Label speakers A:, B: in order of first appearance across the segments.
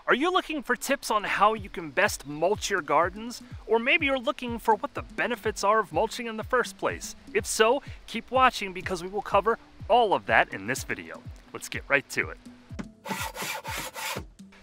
A: Are you looking for tips on how you can best mulch your gardens? Or maybe you're looking for what the benefits are of mulching in the first place? If so, keep watching because we will cover all of that in this video. Let's get right to it.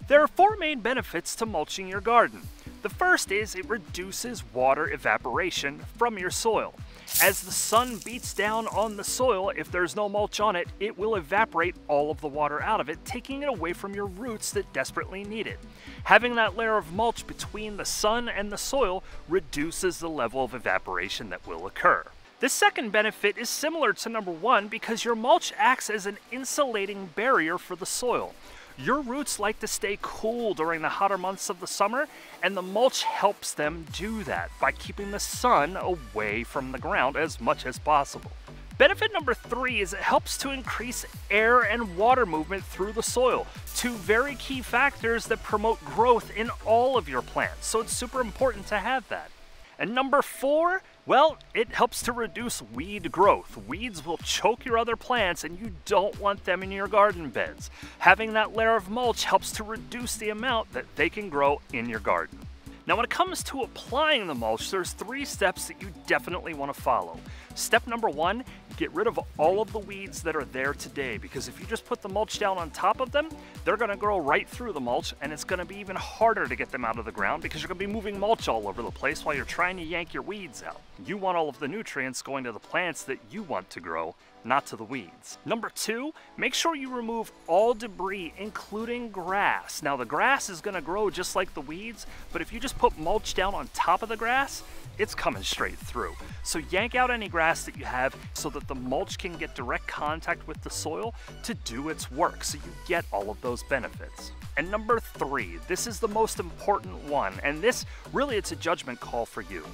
A: There are 4 main benefits to mulching your garden. The first is it reduces water evaporation from your soil. As the sun beats down on the soil, if there's no mulch on it, it will evaporate all of the water out of it, taking it away from your roots that desperately need it. Having that layer of mulch between the sun and the soil reduces the level of evaporation that will occur. The second benefit is similar to number 1 because your mulch acts as an insulating barrier for the soil. Your roots like to stay cool during the hotter months of the summer, and the mulch helps them do that by keeping the sun away from the ground as much as possible. Benefit number 3 is it helps to increase air and water movement through the soil, 2 very key factors that promote growth in all of your plants, so it's super important to have that. And number 4, well, it helps to reduce weed growth. Weeds will choke your other plants and you don't want them in your garden beds. Having that layer of mulch helps to reduce the amount that they can grow in your garden. Now when it comes to applying the mulch, there's 3 steps that you definitely want to follow. Step number 1, get rid of all of the weeds that are there today, because if you just put the mulch down on top of them, they're going to grow right through the mulch, and it's going to be even harder to get them out of the ground because you're going to be moving mulch all over the place while you're trying to yank your weeds out. You want all of the nutrients going to the plants that you want to grow, not to the weeds. Number 2, make sure you remove all debris, including grass. Now the grass is going to grow just like the weeds, but if you just put mulch down on top of the grass, it's coming straight through. So yank out any grass that you have so that the mulch can get direct contact with the soil to do its work, so you get all of those benefits. And number 3, this is the most important one, and this really it's a judgment call for you.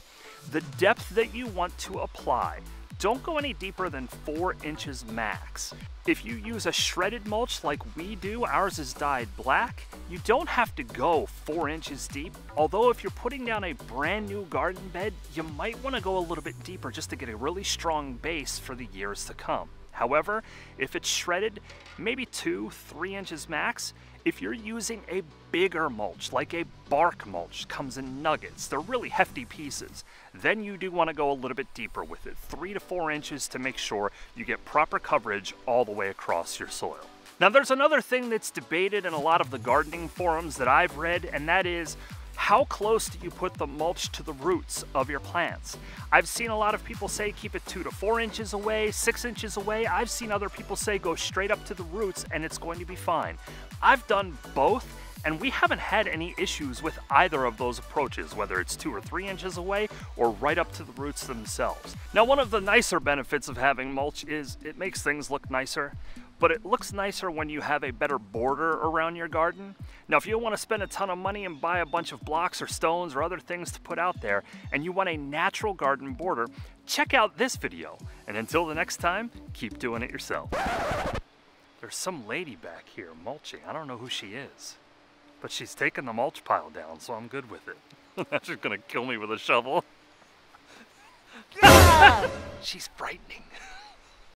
A: The depth that you want to apply. Don't go any deeper than 4 inches max. If you use a shredded mulch like we do, ours is dyed black, you don't have to go 4 inches deep. Although if you're putting down a brand new garden bed, you might want to go a little bit deeper just to get a really strong base for the years to come. However, if it's shredded, maybe 2-3 inches max. If you're using a bigger mulch, like a bark mulch, comes in nuggets, they're really hefty pieces, then you do want to go a little bit deeper with it, 3 to 4 inches to make sure you get proper coverage all the way across your soil. Now there's another thing that's debated in a lot of the gardening forums that I've read, and that is, how close do you put the mulch to the roots of your plants? I've seen a lot of people say keep it 2 to 4 inches away, 6 inches away. I've seen other people say go straight up to the roots and it's going to be fine. I've done both, and we haven't had any issues with either of those approaches, whether it's 2 or 3 inches away or right up to the roots themselves. Now one of the nicer benefits of having mulch is it makes things look nicer. But it looks nicer when you have a better border around your garden. Now, if you don't want to spend a ton of money and buy a bunch of blocks or stones or other things to put out there, and you want a natural garden border, check out this video. And until the next time, keep doing it yourself. There's some lady back here mulching. I don't know who she is, but she's taking the mulch pile down, so I'm good with it. She's gonna kill me with a shovel. She's frightening.